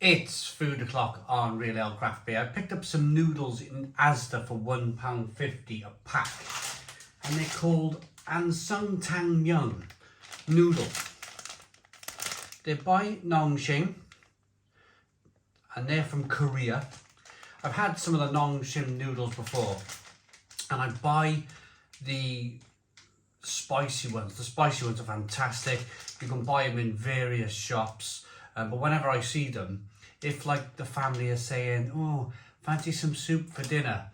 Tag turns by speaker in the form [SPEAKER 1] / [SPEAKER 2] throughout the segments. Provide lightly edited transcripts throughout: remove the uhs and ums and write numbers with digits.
[SPEAKER 1] It's food o'clock on Real Ale Craft Beer. I picked up some noodles in Asda for £1.50 a pack, and they're called AnSungTangMyun Noodles. They're by Nongshim, and they're from Korea. I've had some of the Nongshim noodles before, and I buy the spicy ones. The spicy ones are fantastic. You can buy them in various shops, but whenever I see them, if like the family are saying, oh, fancy some soup for dinner,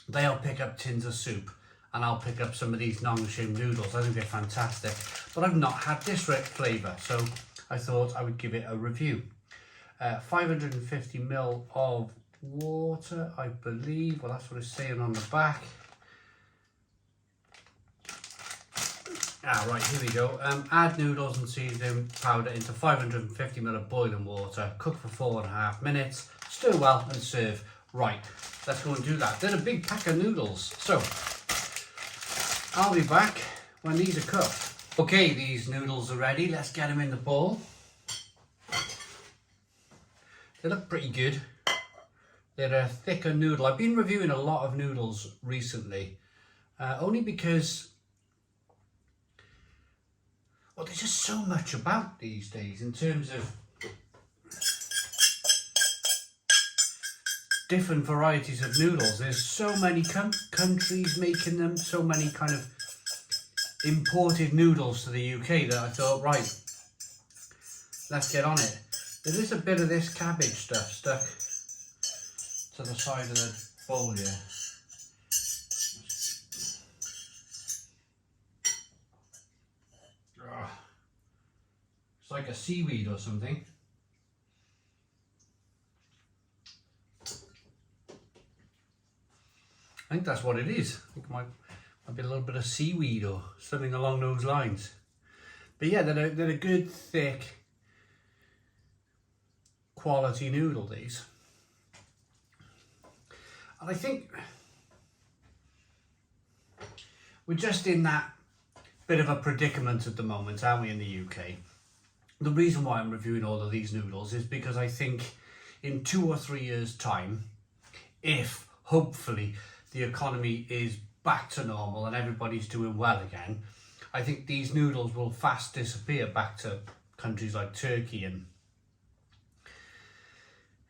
[SPEAKER 1] they'll pick up tins of soup and I'll pick up some of these Nongshim noodles. I think they're fantastic, but I've not had this flavour, so I thought I would give it a review. 550ml of water, I believe. Well, that's what it's saying on the back. Right, here we go. Add noodles and seasoning powder into 550ml of boiling water. Cook for 4.5 minutes. Stir well and serve. Right, let's go and do that. They're a big pack of noodles, so I'll be back when these are cooked. Okay, these noodles are ready. Let's get them in the bowl. They look pretty good. They're a thicker noodle. I've been reviewing a lot of noodles recently, only because, well, there's just so much about these days in terms of different varieties of noodles. There's so many countries making them, so many kind of imported noodles to the UK that I thought, right, let's get on it. There is a bit of this cabbage stuff stuck to the side of the bowl here. It's like a seaweed or something. I think that's what it is. I think it might be a little bit of seaweed or something along those lines. But yeah, they're a good, thick, quality noodle, these. And I think we're just in that bit of a predicament at the moment, aren't we, in the UK? The reason why I'm reviewing all of these noodles is because I think in 2 or 3 years' time, if hopefully the economy is back to normal and everybody's doing well again, I think these noodles will fast disappear back to countries like Turkey, and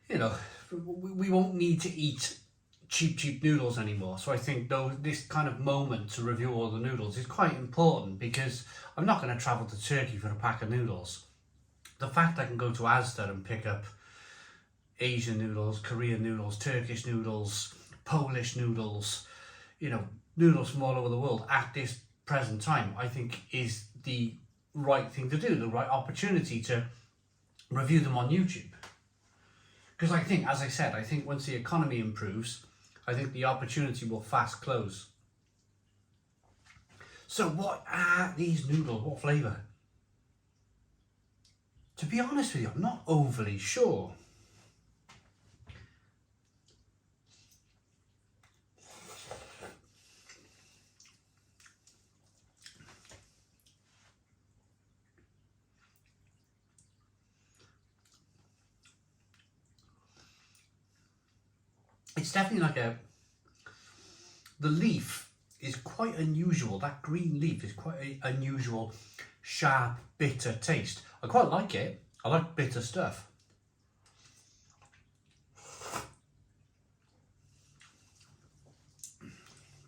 [SPEAKER 1] you know, we won't need to eat cheap noodles anymore. So I think this kind of moment to review all the noodles is quite important, because I'm not going to travel to Turkey for a pack of noodles. The fact I can go to Asda and pick up Asian noodles, Korean noodles, Turkish noodles, Polish noodles, you know, noodles from all over the world at this present time, I think is the right thing to do, the right opportunity to review them on YouTube. Because I think, as I said, I think once the economy improves, I think the opportunity will fast close. So what are these noodles? What flavour? To be honest with you, I'm not overly sure. It's definitely like the leaf is quite unusual. That green leaf is quite an unusual, sharp, bitter taste. I quite like it. I like bitter stuff.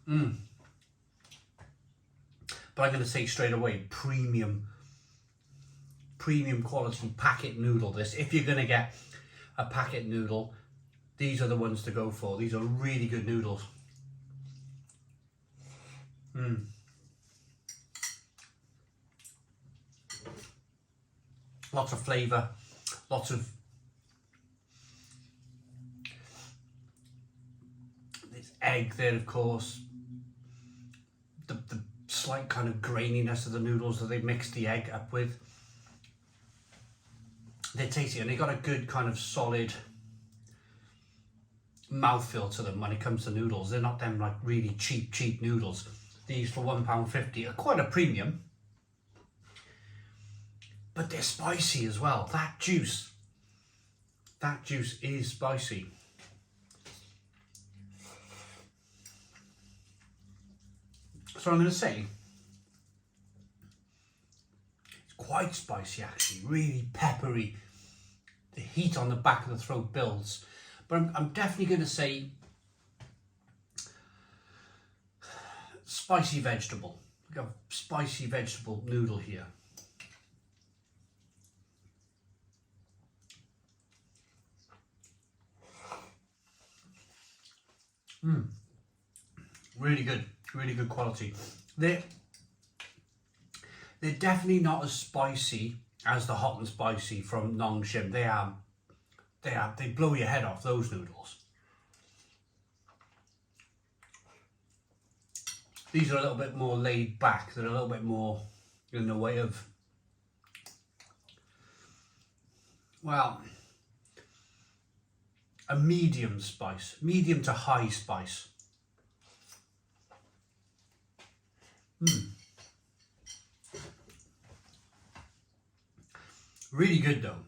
[SPEAKER 1] But I'm going to say straight away, premium quality packet noodle this. If you're going to get a packet noodle, these are the ones to go for. These are really good noodles. Lots of flavour, lots of this egg there, of course. The slight kind of graininess of the noodles that they mixed the egg up with. They're tasty, and they got a good kind of solid mouthfeel to them when it comes to noodles. They're not them like really cheap noodles. These for £1.50 are quite a premium, but they're spicy as well. That juice that juice is spicy. So I'm going to say it's quite spicy actually, really peppery. The heat on the back of the throat builds. But I'm definitely going to say spicy vegetable. We've got spicy vegetable noodle here. Really good quality. They're definitely not as spicy as the hot and spicy from Nongshim. They blow your head off, those noodles. These are a little bit more laid back. They're a little bit more in the way of, well, a medium spice, medium to high spice. Really good though.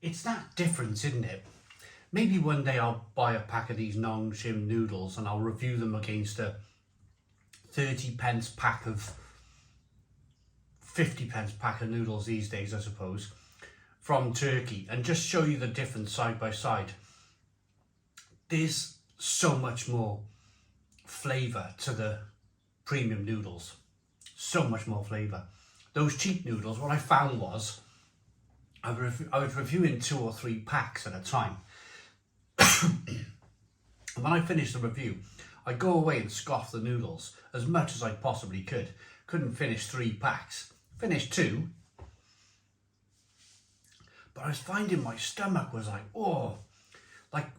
[SPEAKER 1] It's that difference, isn't it? Maybe one day I'll buy a pack of these Nongshim noodles and I'll review them against a 30p pack of 50p pack of noodles these days, I suppose, from Turkey, and just show you the difference side by side. There's so much more flavour to the premium noodles, so much more flavour. Those cheap noodles, what I found was I was reviewing 2 or 3 packs at a time. And when I finished the review, I'd go away and scoff the noodles as much as I possibly could. Couldn't finish 3 packs. Finished 2. But I was finding my stomach was like, oh, like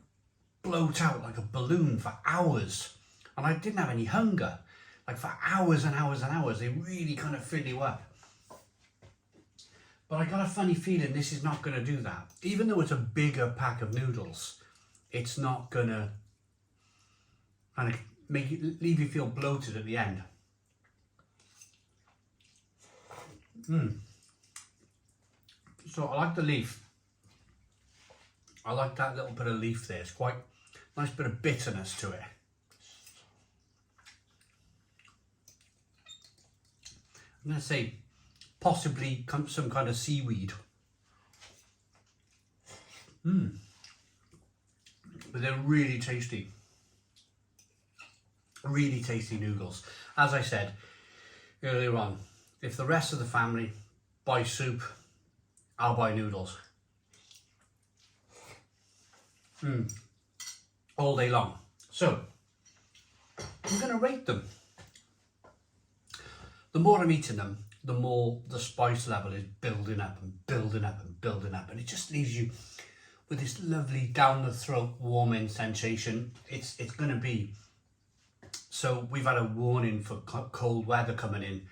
[SPEAKER 1] bloat out like a balloon for hours. And I didn't have any hunger. Like for hours and hours and hours, they really kind of fill you up. But I got a funny feeling this is not going to do that. Even though it's a bigger pack of noodles, it's not going to kind of leave you feel bloated at the end. So I like the leaf. I like that little bit of leaf there. It's quite a nice bit of bitterness to it. I'm going to say possibly some kind of seaweed. But they're really tasty. Really tasty noodles. As I said earlier on, if the rest of the family buy soup, I'll buy noodles. All day long. So, I'm going to rate them. The more I'm eating them, the more the spice level is building up and building up and building up. And it just leaves you with this lovely down the throat warming sensation. It's going to be. So we've had a warning for cold weather coming in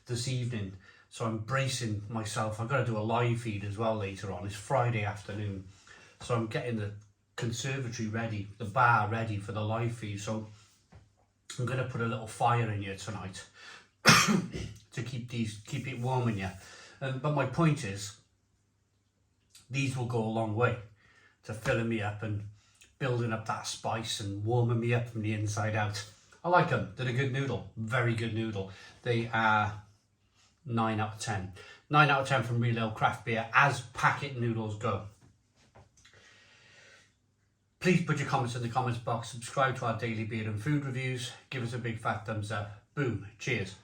[SPEAKER 1] this evening. So I'm bracing myself. I've got to do a live feed as well later on. It's Friday afternoon. So I'm getting the conservatory ready, the bar ready for the live feed. So I'm going to put a little fire in here tonight to keep it warm in here. But my point is, these will go a long way to filling me up and building up that spice and warming me up from the inside out. I like them. They're a good noodle. Very good noodle. They are 9 out of 10. 9 out of 10 from Real Ale Craft Beer as packet noodles go. Please put your comments in the comments box. Subscribe to our daily beer and food reviews. Give us a big fat thumbs up. Boom. Cheers.